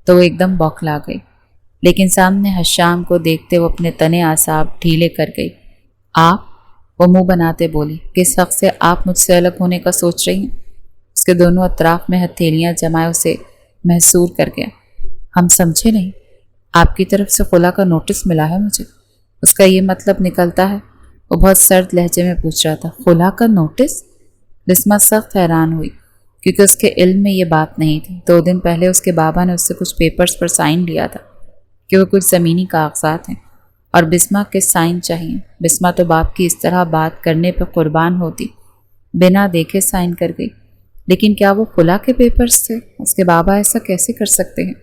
تو وہ ایک دم بوکھلا گئی، لیکن سامنے حشام کو دیکھتے وہ اپنے تنے اعصاب ڈھیلے کر گئی۔ آپ؟ وہ منہ بناتے بولی۔ کس حق سے آپ مجھ سے الگ ہونے کا سوچ رہی ہیں؟ اس کے دونوں اطراف میں ہتھیلیاں جمائے اسے محصور کر گیا۔ ہم سمجھے نہیں، آپ کی طرف سے خلا کا نوٹس ملا ہے مجھے، اس کا یہ مطلب نکلتا ہے؟ وہ بہت سرد لہجے میں پوچھ رہا تھا۔ خلا کا نوٹس؟ بسمہ سخت حیران ہوئی کیونکہ اس کے علم میں یہ بات نہیں تھی۔ 2 دن پہلے اس کے بابا نے اس سے کچھ پیپرز پر سائن لیا تھا کہ وہ کچھ زمینی کاغذات ہیں اور بسمہ کے سائن چاہیے۔ بسمہ تو باپ کی اس طرح بات کرنے پہ قربان ہوتی، بنا دیکھے سائن کر گئی۔ لیکن کیا وہ خلا کے پیپرز تھے؟ اس کے بابا ایسا کیسے کر سکتے ہیں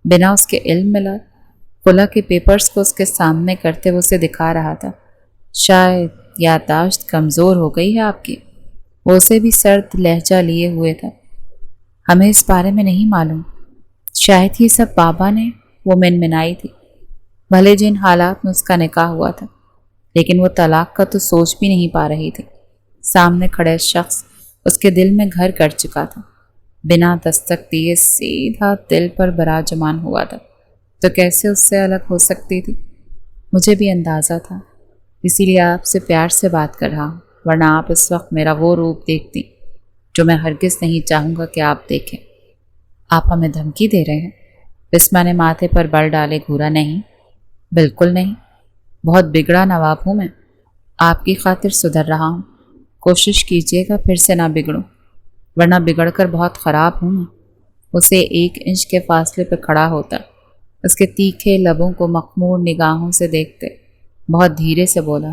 بنا اس کے علم ملا؟ خلا کے پیپرز کو اس کے سامنے کرتے وہ اسے دکھا رہا تھا۔ شاید یادداشت کمزور ہو گئی ہے آپ کی، وہ اسے بھی سرد لہجہ لیے ہوئے تھا۔ ہمیں اس بارے میں نہیں معلوم، شاید یہ سب بابا نے، وہ منمنائی تھی۔ بھلے جن حالات میں اس کا نکاح ہوا تھا، لیکن وہ طلاق کا تو سوچ بھی نہیں پا رہی تھی۔ سامنے کھڑے شخص اس کے دل میں گھر کر چکا تھا، بنا دستک دیے سیدھا دل پر براجمان ہوا تھا، تو کیسے اس سے الگ ہو سکتی تھی؟ مجھے بھی اندازہ تھا، اسی لیے آپ سے پیار سے بات کر رہا ہوں، ورنہ آپ اس وقت میرا وہ روپ دیکھتی جو میں ہرگز نہیں چاہوں گا کہ آپ دیکھیں۔ آپ ہمیں دھمکی دے رہے ہیں؟ بسمہ نے ماتھے پر بل ڈالے گھورا۔ نہیں، بالکل نہیں، بہت بگڑا نواب ہوں میں، آپ کی خاطر سدھر رہا ہوں، کوشش کیجیے گا پھر سے نہ بگڑوں، ورنہ بگڑ کر بہت خراب ہوں میں۔ اسے 1 انچ کے فاصلے پہ کھڑا ہوتا، اس کے تیکھے لبوں کو مخمور نگاہوں سے دیکھتے بہت دھیرے سے بولا۔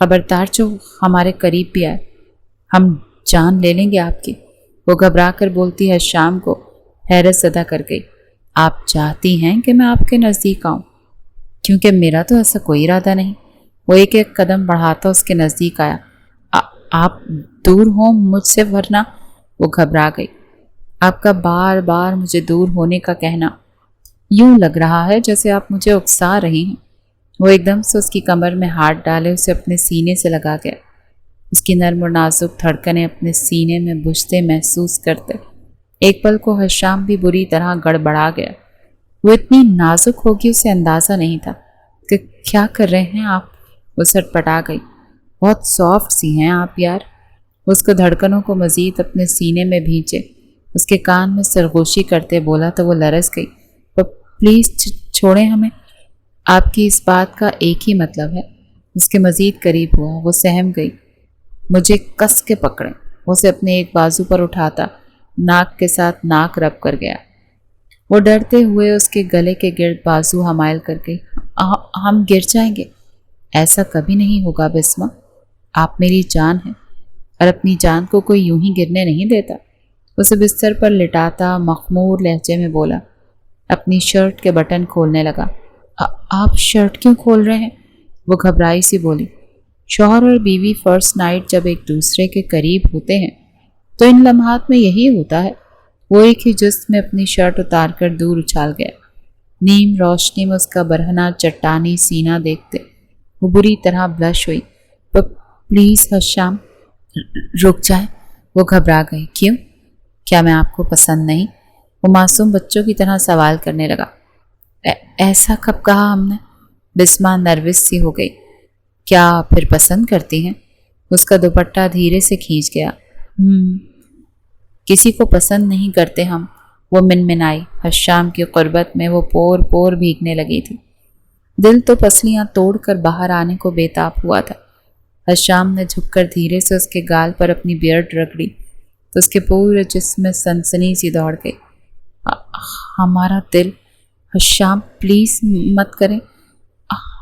خبردار جو ہمارے قریب بھی آئے، ہم جان لے لیں گے آپ کی۔ وہ گھبرا کر بولتی ہے شام کو حیرت زدہ کر گئی۔ آپ چاہتی ہیں کہ میں آپ کے نزدیک آؤں؟ کیونکہ میرا تو ایسا کوئی ارادہ نہیں۔ وہ ایک ایک قدم بڑھاتا اس کے نزدیک آیا۔ آپ دور ہوں مجھ سے، ورنہ… وہ گھبرا گئی۔ آپ کا بار بار مجھے دور ہونے کا کہنا، یوں لگ رہا ہے جیسے آپ مجھے اکسا رہی ہیں۔ وہ ایک دم سے اس کی کمر میں ہاتھ ڈالے اسے اپنے سینے سے لگا گیا۔ اس کی نرم اور نازک دھڑکنیں اپنے سینے میں بجھتے محسوس کرتے ایک پل کو حشام بھی بری طرح گڑبڑا گیا۔ وہ اتنی نازک ہوگی اسے اندازہ نہیں تھا کہ کیا کر رہے ہیں آپ۔ وہ سٹپٹا گئی۔ بہت سافٹ سی ہیں آپ یار۔ اس کو دھڑکنوں کو مزید اپنے سینے میں بھینچے اس کے کان میں سرگوشی کرتے بولا تو وہ لرز گئی۔ پلیز چھوڑیں ہمیں، آپ کی اس بات کا ایک ہی مطلب ہے۔ اس کے مزید قریب ہوا۔ وہ سہم گئی۔ مجھے کس کے پکڑیں۔ اسے اپنے ایک بازو پر اٹھاتا ناک کے ساتھ ناک رب کر گیا۔ وہ ڈرتے ہوئے اس کے گلے کے گرد بازو حمائل کر گئی۔ ہم گر جائیں گے۔ ایسا کبھی نہیں ہوگا بسمہ، آپ میری جان ہیں، اور اپنی جان کو کوئی یوں ہی گرنے نہیں دیتا۔ اسے بستر پر لٹاتا مخمور لہجے میں بولا۔ اپنی شرٹ کے بٹن کھولنے لگا۔ آپ شرٹ کیوں کھول رہے ہیں؟ وہ گھبرائی سی بولی۔ شوہر اور بیوی فرسٹ نائٹ جب ایک دوسرے کے قریب ہوتے ہیں تو ان لمحات میں یہی ہوتا ہے۔ وہ ایک ہی جست میں اپنی شرٹ اتار کر دور اچھال گیا۔ نیم روشنی میں اس کا برہنہ چٹانی سینہ دیکھتے وہ بری طرح بلش ہوئی۔ پلیز حشام رک جائے۔ وہ گھبرا گئی۔ کیوں؟ کیا میں آپ کو پسند نہیں؟ وہ معصوم بچوں کی طرح سوال کرنے لگا۔ ایسا کب کہا ہم نے؟ بسمہ نروس سی ہو گئی۔ کیا پھر پسند کرتی ہیں؟ اس کا دوپٹہ دھیرے سے کھینچ گیا۔ کسی کو پسند نہیں کرتے ہم، وہ منمنائی۔ حشام کی قربت میں وہ پور پور بھیگنے لگی تھی۔ دل تو پسلیاں توڑ کر باہر آنے کو بے تاب ہوا تھا۔ حشام نے جھک کر دھیرے سے اس کے گال پر اپنی بیئرڈ رگڑی تو اس کے پورے جسم میں سنسنی سی دوڑ گئی۔ ہمارا دل… حشام پلیز مت کریں،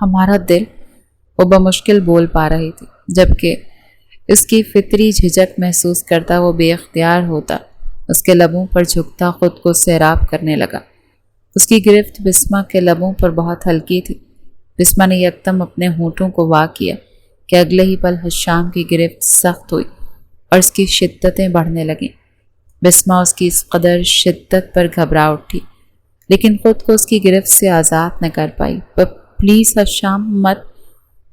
ہمارا دل… وہ بمشکل بول پا رہی تھی، جبکہ اس کی فطری جھجک محسوس کرتا وہ بے اختیار ہوتا اس کے لبوں پر جھکتا خود کو سیراب کرنے لگا۔ اس کی گرفت بسمہ کے لبوں پر بہت ہلکی تھی۔ بسمہ نے یکدم اپنے ہونٹوں کو وا کیا کہ اگلے ہی پل حشام کی گرفت سخت ہوئی اور اس کی شدتیں بڑھنے لگیں۔ بسمہ اس کی اس قدر شدت پر گھبرا اٹھی، لیکن خود کو اس کی گرفت سے آزاد نہ کر پائی۔ پلیز حشام مت…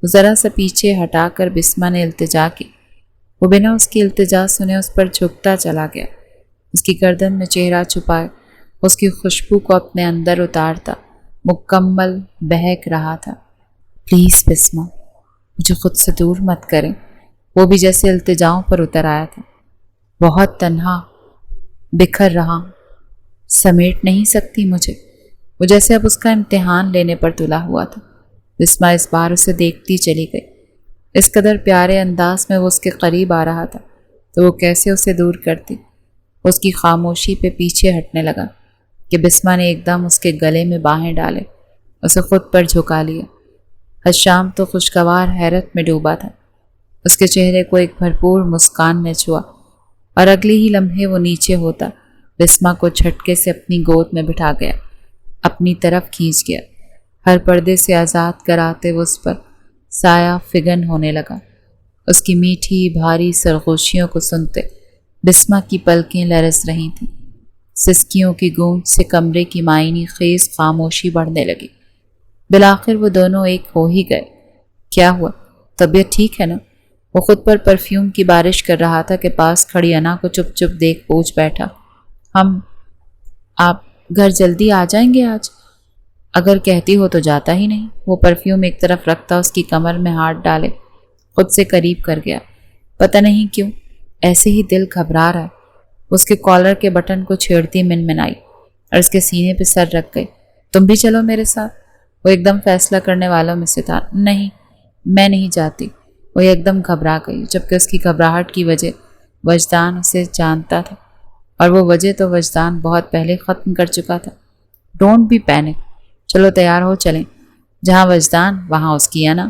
ذرا سا پیچھے ہٹا کر بسمہ نے التجا کی۔ وہ بنا اس کی التجا سنے اس پر جھکتا چلا گیا۔ اس کی گردن میں چہرہ چھپائے اس کی خوشبو کو اپنے اندر اتارتا مکمل بہک رہا تھا۔ پلیز بسمہ مجھے خود سے دور مت کریں۔ وہ بھی جیسے التجاؤں پر اتر آیا تھا۔ بہت تنہا بکھر رہا ہوں، سمیٹ نہیں سکتی مجھے۔ وہ جیسے اب اس کا امتحان لینے پر تلا ہوا تھا۔ بسمہ اس بار اسے دیکھتی چلی گئی۔ اس قدر پیارے انداز میں وہ اس کے قریب آ رہا تھا تو وہ کیسے اسے دور کرتی۔ اس کی خاموشی پہ پیچھے ہٹنے لگا کہ بسمہ نے ایک دم اس کے گلے میں باہیں ڈالے، اسے خود پر جھکا لیا۔ حشام تو خوشگوار حیرت میں ڈوبا تھا۔ اس کے چہرے کو ایک بھرپور مسکان نے چھوا اور اگلی ہی لمحے وہ نیچے ہوتا بسمہ کو جھٹکے سے اپنی گود میں بٹھا گیا، اپنی طرف کھینچ گیا۔ ہر پردے سے آزاد کراتے وہ اس پر سایہ فگن ہونے لگا۔ اس کی میٹھی بھاری سرگوشیوں کو سنتے بسمہ کی پلکیں لرز رہی تھیں۔ سسکیوں کی گونج سے کمرے کی معنی خیز خاموشی بڑھنے لگی۔ بالآخر وہ دونوں ایک ہو ہی گئے۔ کیا ہوا؟ طبیعت ٹھیک ہے نا؟ وہ خود پر پرفیوم کی بارش کر رہا تھا کہ پاس کھڑی انا کو چپ چپ دیکھ پوچھ بیٹھا۔ آپ گھر جلدی آ جائیں گے آج؟ اگر کہتی ہو تو جاتا ہی نہیں۔ وہ پرفیوم ایک طرف رکھتا اس کی کمر میں ہاتھ ڈالے خود سے قریب کر گیا۔ پتہ نہیں کیوں ایسے ہی دل گھبرا رہا ہے۔ اس کے کالر کے بٹن کو چھیڑتی منمنائی اور اس کے سینے پہ سر رکھ گئی۔ تم بھی چلو میرے ساتھ۔ وہ ایک دم فیصلہ کرنے والوں میں سے تھا۔ نہیں، میں نہیں جاتی۔ وہ ایک دم گھبرا گئی، جبکہ اس کی گھبراہٹ کی وجہ وجدان اسے جانتا تھا، اور وہ وجہ تو وجدان بہت پہلے ختم کر چکا تھا۔ ڈونٹ بی پینک، چلو تیار ہو چلیں۔ جہاں وجدان وہاں اس کی انا۔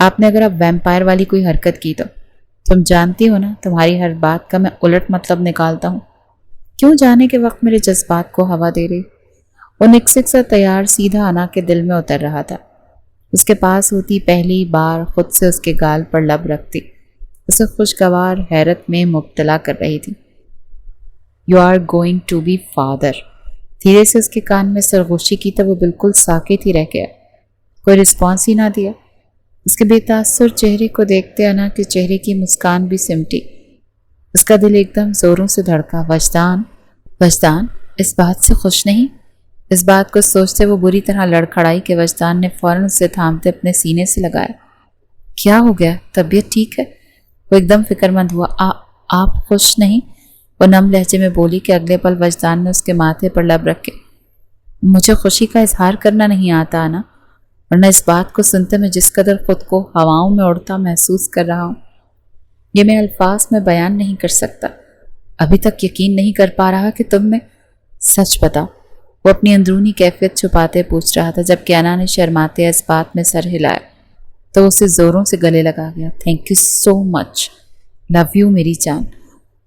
آپ نے اگر اب ویمپائر والی کوئی حرکت کی تو تم جانتی ہو نا تمہاری ہر بات کا میں الٹ مطلب نکالتا ہوں. کیوں جانے کے وقت میرے جذبات کو ہوا دے رہی. وہ نکسک سا تیار سیدھا انا کے دل میں اتر رہا تھا. اس کے پاس ہوتی پہلی بار خود سے اس کے گال پر لب رکھتی اسے خوشگوار حیرت میں مبتلا کر رہی تھی. You are going to be father. دھیرے سے اس کے کان میں سرگوشی کی تو وہ بالکل ساکت ہی رہ گیا. کوئی رسپانس ہی نہ دیا. اس کے بے تاثر چہرے کو دیکھتے انا کے چہرے کی مسکان بھی سمٹی. اس کا دل ایک دم زوروں سے دھڑکا. وجدان اس بات سے خوش نہیں. اس بات کو سوچتے وہ بری طرح لڑکھڑائی کہ وجدان نے فوراً اسے تھامتے اپنے سینے سے لگایا. کیا ہو گیا؟ طبیعت ٹھیک ہے؟ وہ ایک دم فکر مند ہوا. آپ خوش نہیں؟ وہ نم لہجے میں بولی کہ اگلے پل وجدان نے اس کے ماتھے پر لب رکھے. مجھے خوشی کا اظہار کرنا نہیں آتا انا، ورنہ اس بات کو سنتے میں جس قدر خود کو ہواؤں میں اڑتا محسوس کر رہا ہوں یہ میں الفاظ میں بیان نہیں کر سکتا. ابھی تک یقین نہیں کر پا رہا کہ تم میں. سچ بتا. وہ اپنی اندرونی کیفیت چھپاتے پوچھ رہا تھا جبکہ انا نے شرماتے اس بات میں سر ہلایا تو اسے زوروں سے گلے لگا گیا. Thank you so much. Love you میری جان.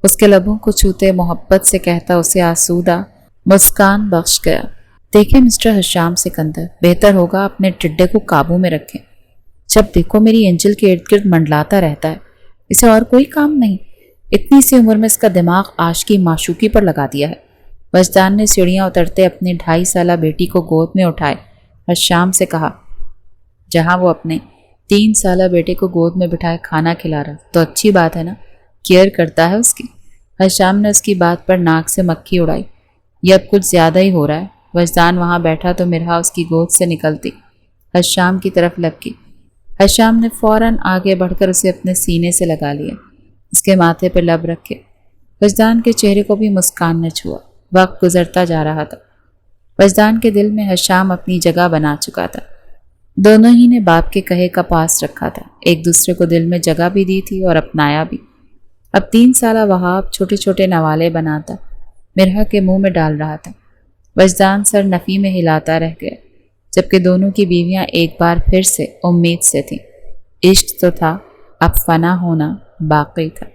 اس کے لبوں کو چھوتے محبت سے کہتا اسے آسودہ مسکان بخش گیا. دیکھیں مسٹر حشام سکندر، بہتر ہوگا اپنے ٹڈے کو قابو میں رکھیں. جب دیکھو میری اینجل کے ارد گرد منڈلاتا رہتا ہے. اسے اور کوئی کام نہیں. اتنی سی عمر میں اس کا دماغ عاشقی معشوقی پر لگا دیا ہے. وجدان نے سیڑھیاں اترتے اپنی 2.5 سالہ بیٹی کو گود میں اٹھائے حشام سے کہا. جہاں وہ اپنے 3 سالہ بیٹے کو گود میں بٹھائے کھانا کھلا رہا تو اچھی بات ہے نا، کیئر کرتا ہے اس کی. حشام نے اس کی بات پر ناک سے مکھی اڑائی. یہ اب کچھ زیادہ ہی ہو رہا ہے. وجدان وہاں بیٹھا تو مرہا اس کی گود سے نکلتی حشام کی طرف لپکی. حشام نے فوراً آگے بڑھ کر اسے اپنے سینے سے لگا لیا. اس کے ماتھے پہ لب رکھے. وجدان کے چہرے کو بھی مسکان نے چھوا. وقت گزرتا جا رہا تھا. وجدان کے دل میں حشام اپنی جگہ بنا چکا تھا. دونوں ہی نے باپ کے کہے کا پاس رکھا تھا. ایک دوسرے کو دل میں جگہ بھی دی تھی اور اپنایا بھی. اب 3 سالہ وہاب چھوٹے چھوٹے نوالے بناتا مرہا کے منہ میں ڈال رہا تھا. وجدان سر نفی میں ہلاتا رہ گیا جبکہ دونوں کی بیویاں ایک بار پھر سے امید سے تھیں. عشق تو تھا، اب فنا ہونا باقی تھا.